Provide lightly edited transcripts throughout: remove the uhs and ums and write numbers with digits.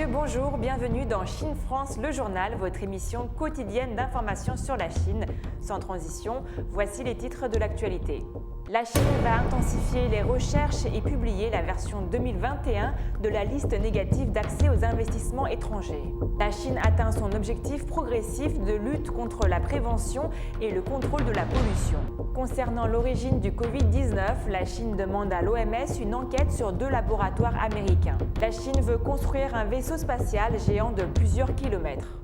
messieurs, bonjour, bienvenue dans Chine-France, le journal, votre émission quotidienne d'information sur la Chine. Sans transition, voici les titres de l'actualité. La Chine va intensifier les recherches et publier la version 2021 de la liste négative d'accès aux investissements étrangers. La Chine atteint son objectif progressif de lutte contre la prévention et le contrôle de la pollution. Concernant l'origine du Covid-19, la Chine demande à l'OMS une enquête sur 2 laboratoires américains. La Chine veut construire un vaisseau spatial géant de plusieurs kilomètres.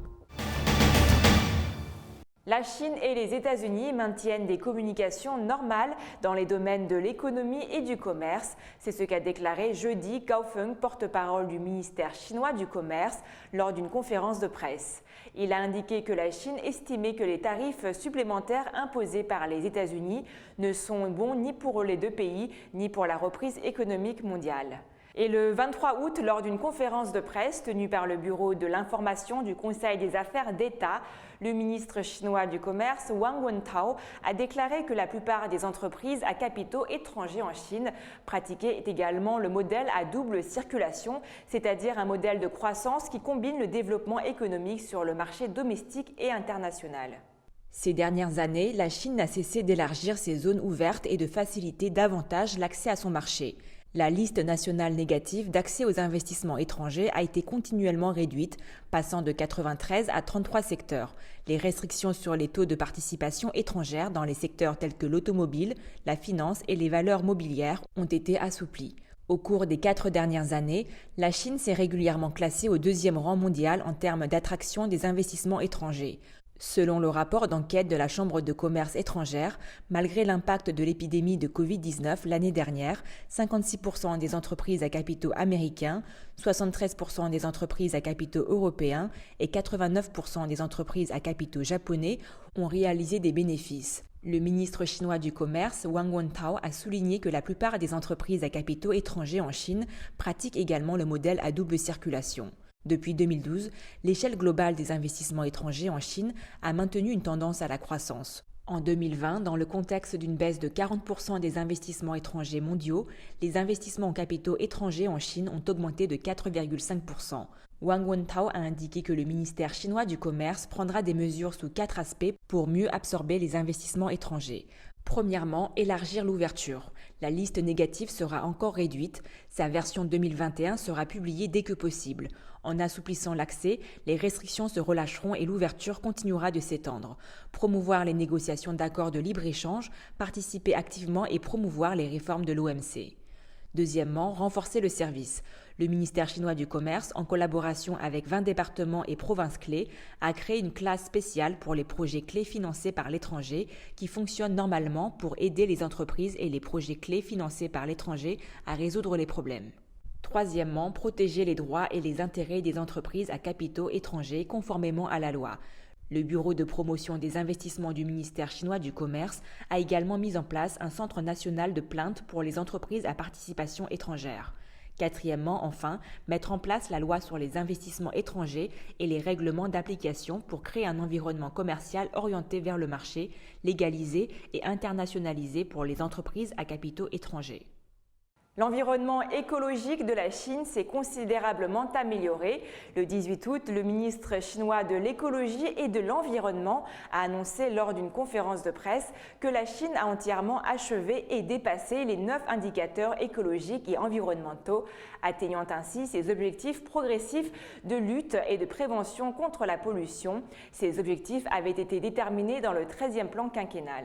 La Chine et les États-Unis maintiennent des communications normales dans les domaines de l'économie et du commerce. C'est ce qu'a déclaré jeudi Gao Feng, porte-parole du ministère chinois du Commerce, lors d'une conférence de presse. Il a indiqué que la Chine estimait que les tarifs supplémentaires imposés par les États-Unis ne sont bons ni pour les 2 pays, ni pour la reprise économique mondiale. Et le 23 août, lors d'une conférence de presse tenue par le Bureau de l'information du Conseil des affaires d'État, le ministre chinois du Commerce, Wang Wentao, a déclaré que la plupart des entreprises à capitaux étrangers en Chine pratiquaient également le modèle à double circulation, c'est-à-dire un modèle de croissance qui combine le développement économique sur le marché domestique et international. Ces dernières années, la Chine n'a cessé d'élargir ses zones ouvertes et de faciliter davantage l'accès à son marché. La liste nationale négative d'accès aux investissements étrangers a été continuellement réduite, passant de 93 à 33 secteurs. Les restrictions sur les taux de participation étrangère dans les secteurs tels que l'automobile, la finance et les valeurs mobilières ont été assouplies. Au cours des 4 dernières années, la Chine s'est régulièrement classée au 2e rang mondial en termes d'attraction des investissements étrangers. Selon le rapport d'enquête de la Chambre de commerce étrangère, malgré l'impact de l'épidémie de Covid-19 l'année dernière, 56% des entreprises à capitaux américains, 73% des entreprises à capitaux européens et 89% des entreprises à capitaux japonais ont réalisé des bénéfices. Le ministre chinois du Commerce, Wang Wentao, a souligné que la plupart des entreprises à capitaux étrangers en Chine pratiquent également le modèle à double circulation. Depuis 2012, l'échelle globale des investissements étrangers en Chine a maintenu une tendance à la croissance. En 2020, dans le contexte d'une baisse de 40% des investissements étrangers mondiaux, les investissements en capitaux étrangers en Chine ont augmenté de 4,5%. Wang Wentao a indiqué que le ministère chinois du Commerce prendra des mesures sous 4 aspects pour mieux absorber les investissements étrangers. Premièrement, élargir l'ouverture. La liste négative sera encore réduite. Sa version 2021 sera publiée dès que possible. En assouplissant l'accès, les restrictions se relâcheront et l'ouverture continuera de s'étendre. Promouvoir les négociations d'accords de libre-échange, participer activement et promouvoir les réformes de l'OMC. Deuxièmement, renforcer le service. Le ministère chinois du Commerce, en collaboration avec 20 départements et provinces clés, a créé une classe spéciale pour les projets clés financés par l'étranger qui fonctionne normalement pour aider les entreprises et les projets clés financés par l'étranger à résoudre les problèmes. Troisièmement, protéger les droits et les intérêts des entreprises à capitaux étrangers conformément à la loi. Le Bureau de promotion des investissements du ministère chinois du Commerce a également mis en place un centre national de plainte pour les entreprises à participation étrangère. Quatrièmement, enfin, mettre en place la loi sur les investissements étrangers et les règlements d'application pour créer un environnement commercial orienté vers le marché, légalisé et internationalisé pour les entreprises à capitaux étrangers. L'environnement écologique de la Chine s'est considérablement amélioré. Le 18 août, le ministre chinois de l'écologie et de l'environnement a annoncé lors d'une conférence de presse que la Chine a entièrement achevé et dépassé les 9 indicateurs écologiques et environnementaux, atteignant ainsi ses objectifs progressifs de lutte et de prévention contre la pollution. Ces objectifs avaient été déterminés dans le 13e plan quinquennal.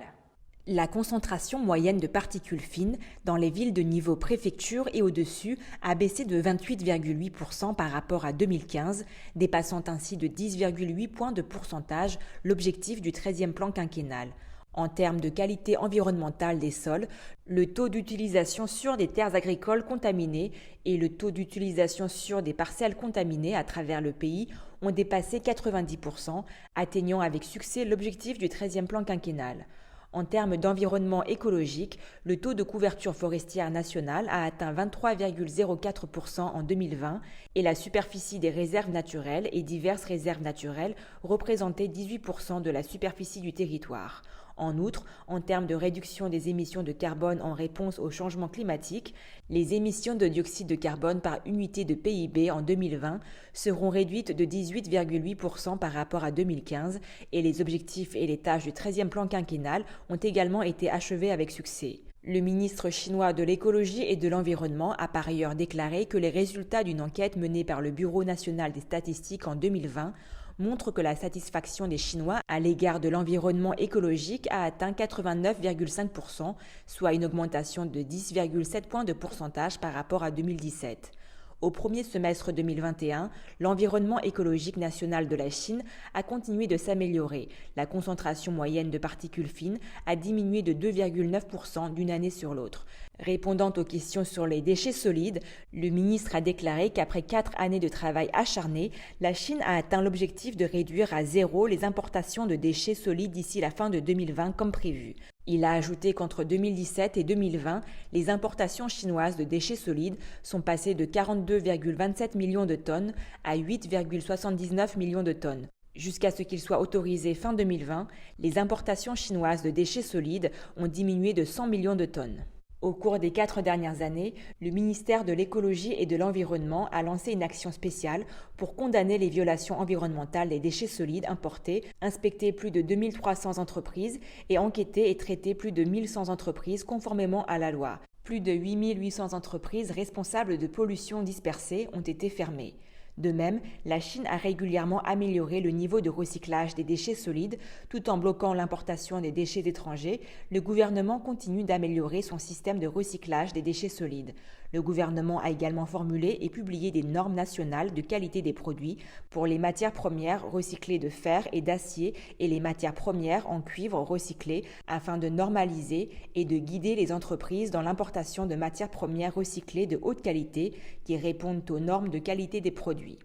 La concentration moyenne de particules fines dans les villes de niveau préfecture et au-dessus a baissé de 28,8% par rapport à 2015, dépassant ainsi de 10,8 points de pourcentage l'objectif du 13e plan quinquennal. En termes de qualité environnementale des sols, le taux d'utilisation sur des terres agricoles contaminées et le taux d'utilisation sur des parcelles contaminées à travers le pays ont dépassé 90%, atteignant avec succès l'objectif du 13e plan quinquennal. En termes d'environnement écologique, le taux de couverture forestière nationale a atteint 23,04% en 2020 et la superficie des réserves naturelles et diverses réserves naturelles représentait 18% de la superficie du territoire. En outre, en termes de réduction des émissions de carbone en réponse au changement climatique, les émissions de dioxyde de carbone par unité de PIB en 2020 seront réduites de 18,8% par rapport à 2015 et les objectifs et les tâches du 13e plan quinquennal ont également été achevés avec succès. Le ministre chinois de l'écologie et de l'environnement a par ailleurs déclaré que les résultats d'une enquête menée par le Bureau national des statistiques en 2020 montre que la satisfaction des Chinois à l'égard de l'environnement écologique a atteint 89,5%, soit une augmentation de 10,7 points de pourcentage par rapport à 2017. Au premier semestre 2021, l'environnement écologique national de la Chine a continué de s'améliorer. La concentration moyenne de particules fines a diminué de 2,9% d'une année sur l'autre. Répondant aux questions sur les déchets solides, le ministre a déclaré qu'après 4 années de travail acharné, la Chine a atteint l'objectif de réduire à zéro les importations de déchets solides d'ici la fin de 2020 comme prévu. Il a ajouté qu'entre 2017 et 2020, les importations chinoises de déchets solides sont passées de 42,27 millions de tonnes à 8,79 millions de tonnes. Jusqu'à ce qu'il soit autorisé fin 2020, les importations chinoises de déchets solides ont diminué de 100 millions de tonnes. Au cours des 4 dernières années, le ministère de l'écologie et de l'environnement a lancé une action spéciale pour condamner les violations environnementales des déchets solides importés, inspecté plus de 2300 entreprises et enquêté et traité plus de 1100 entreprises conformément à la loi. Plus de 8800 entreprises responsables de pollution dispersée ont été fermées. De même, la Chine a régulièrement amélioré le niveau de recyclage des déchets solides tout en bloquant l'importation des déchets étrangers. Le gouvernement continue d'améliorer son système de recyclage des déchets solides. Le gouvernement a également formulé et publié des normes nationales de qualité des produits pour les matières premières recyclées de fer et d'acier et les matières premières en cuivre recyclées afin de normaliser et de guider les entreprises dans l'importation de matières premières recyclées de haute qualité qui répondent aux normes de qualité des produits.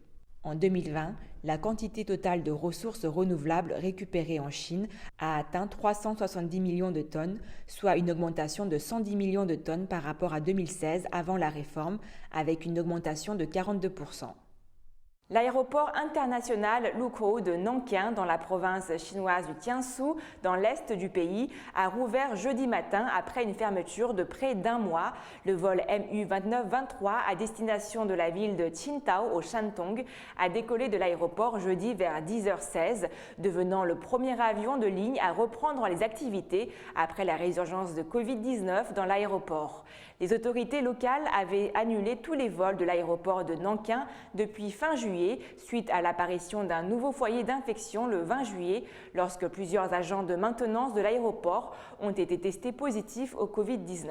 En 2020, la quantité totale de ressources renouvelables récupérées en Chine a atteint 370 millions de tonnes, soit une augmentation de 110 millions de tonnes par rapport à 2016 avant la réforme, avec une augmentation de 42%. L'aéroport international Lukou de Nankin, dans la province chinoise du Jiangsu, dans l'est du pays, a rouvert jeudi matin après une fermeture de près d'un mois. Le vol MU-29-23 à destination de la ville de Qingdao au Shantung a décollé de l'aéroport jeudi vers 10h16, devenant le premier avion de ligne à reprendre les activités après la résurgence de Covid-19 dans l'aéroport. Les autorités locales avaient annulé tous les vols de l'aéroport de Nankin depuis fin juillet, suite à l'apparition d'un nouveau foyer d'infection le 20 juillet, lorsque plusieurs agents de maintenance de l'aéroport ont été testés positifs au Covid-19.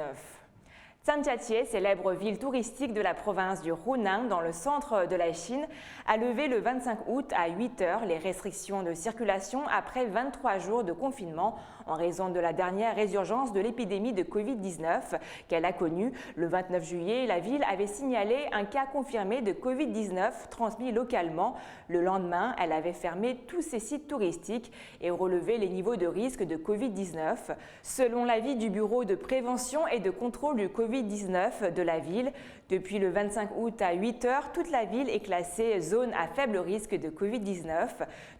Zhangjiajie, célèbre ville touristique de la province du Hunan dans le centre de la Chine, a levé le 25 août à 8h les restrictions de circulation après 23 jours de confinement en raison de la dernière résurgence de l'épidémie de Covid-19 qu'elle a connue. Le 29 juillet, la ville avait signalé un cas confirmé de Covid-19 transmis localement. Le lendemain, elle avait fermé tous ses sites touristiques et relevé les niveaux de risque de Covid-19. Selon l'avis du Bureau de prévention et de contrôle du Covid-19 de la ville, depuis le 25 août à 8h, toute la ville est classée zone à faible risque de Covid-19.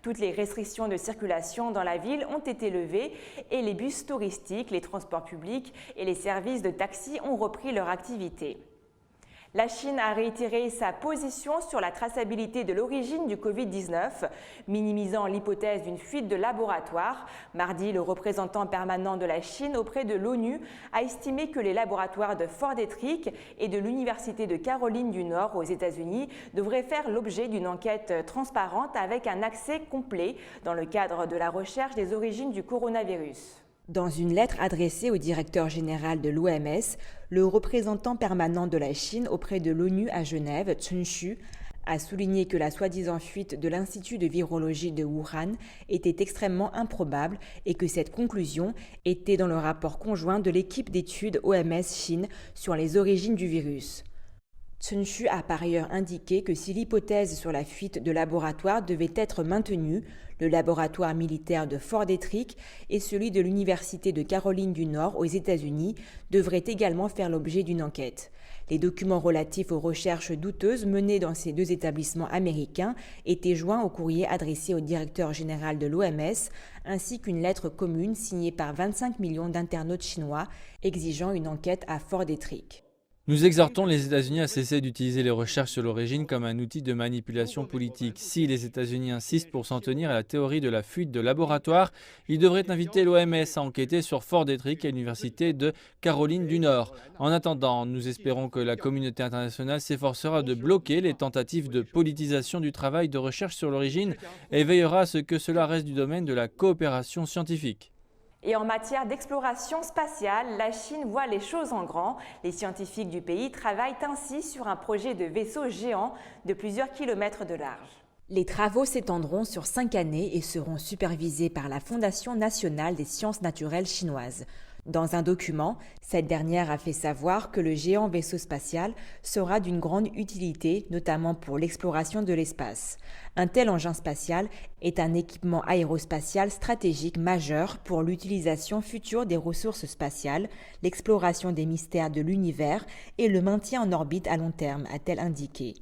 Toutes les restrictions de circulation dans la ville ont été levées et les bus touristiques, les transports publics et les services de taxi ont repris leur activité. La Chine a réitéré sa position sur la traçabilité de l'origine du Covid-19, minimisant l'hypothèse d'une fuite de laboratoire. Mardi, le représentant permanent de la Chine auprès de l'ONU a estimé que les laboratoires de Fort Detrick et de l'Université de Caroline du Nord aux États-Unis devraient faire l'objet d'une enquête transparente avec un accès complet dans le cadre de la recherche des origines du coronavirus. Dans une lettre adressée au directeur général de l'OMS, le représentant permanent de la Chine auprès de l'ONU à Genève, Chen Xu, a souligné que la soi-disant fuite de l'Institut de virologie de Wuhan était extrêmement improbable et que cette conclusion était dans le rapport conjoint de l'équipe d'études OMS Chine sur les origines du virus. Sun Shu a par ailleurs indiqué que si l'hypothèse sur la fuite de laboratoire devait être maintenue, le laboratoire militaire de Fort Detrick et celui de l'Université de Caroline du Nord aux États-Unis devraient également faire l'objet d'une enquête. Les documents relatifs aux recherches douteuses menées dans ces deux établissements américains étaient joints au courrier adressé au directeur général de l'OMS, ainsi qu'une lettre commune signée par 25 millions d'internautes chinois exigeant une enquête à Fort Detrick. Nous exhortons les États-Unis à cesser d'utiliser les recherches sur l'origine comme un outil de manipulation politique. Si les États-Unis insistent pour s'en tenir à la théorie de la fuite de laboratoire, ils devraient inviter l'OMS à enquêter sur Fort Detrick et l'Université de Caroline du Nord. En attendant, nous espérons que la communauté internationale s'efforcera de bloquer les tentatives de politisation du travail de recherche sur l'origine et veillera à ce que cela reste du domaine de la coopération scientifique. Et en matière d'exploration spatiale, la Chine voit les choses en grand. Les scientifiques du pays travaillent ainsi sur un projet de vaisseau géant de plusieurs kilomètres de large. Les travaux s'étendront sur 5 années et seront supervisés par la Fondation nationale des sciences naturelles chinoise. Dans un document, cette dernière a fait savoir que le géant vaisseau spatial sera d'une grande utilité, notamment pour l'exploration de l'espace. Un tel engin spatial est un équipement aérospatial stratégique majeur pour l'utilisation future des ressources spatiales, l'exploration des mystères de l'univers et le maintien en orbite à long terme, a-t-elle indiqué.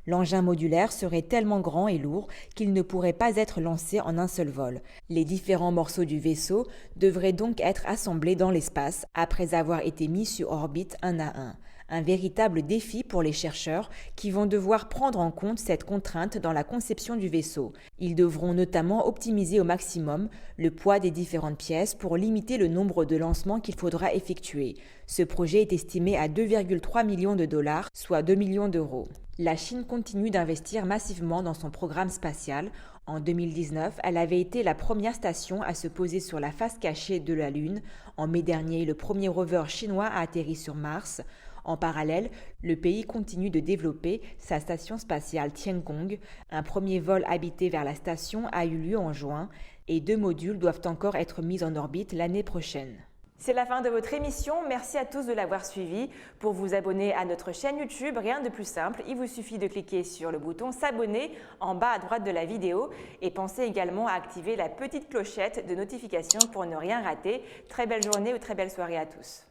L'engin modulaire serait tellement grand et lourd qu'il ne pourrait pas être lancé en un seul vol. Les différents morceaux du vaisseau devraient donc être assemblés dans l'espace après avoir été mis sur orbite un à un. Un véritable défi pour les chercheurs qui vont devoir prendre en compte cette contrainte dans la conception du vaisseau. Ils devront notamment optimiser au maximum le poids des différentes pièces pour limiter le nombre de lancements qu'il faudra effectuer. Ce projet est estimé à 2,3 millions de dollars, soit 2 millions d'euros. La Chine continue d'investir massivement dans son programme spatial. En 2019, elle avait été la première station à se poser sur la face cachée de la Lune. En mai dernier, le premier rover chinois a atterri sur Mars. En parallèle, le pays continue de développer sa station spatiale Tiangong. Un premier vol habité vers la station a eu lieu en juin et 2 modules doivent encore être mis en orbite l'année prochaine. C'est la fin de votre émission. Merci à tous de l'avoir suivi. Pour vous abonner à notre chaîne YouTube, rien de plus simple. Il vous suffit de cliquer sur le bouton s'abonner en bas à droite de la vidéo et pensez également à activer la petite clochette de notification pour ne rien rater. Très belle journée ou très belle soirée à tous.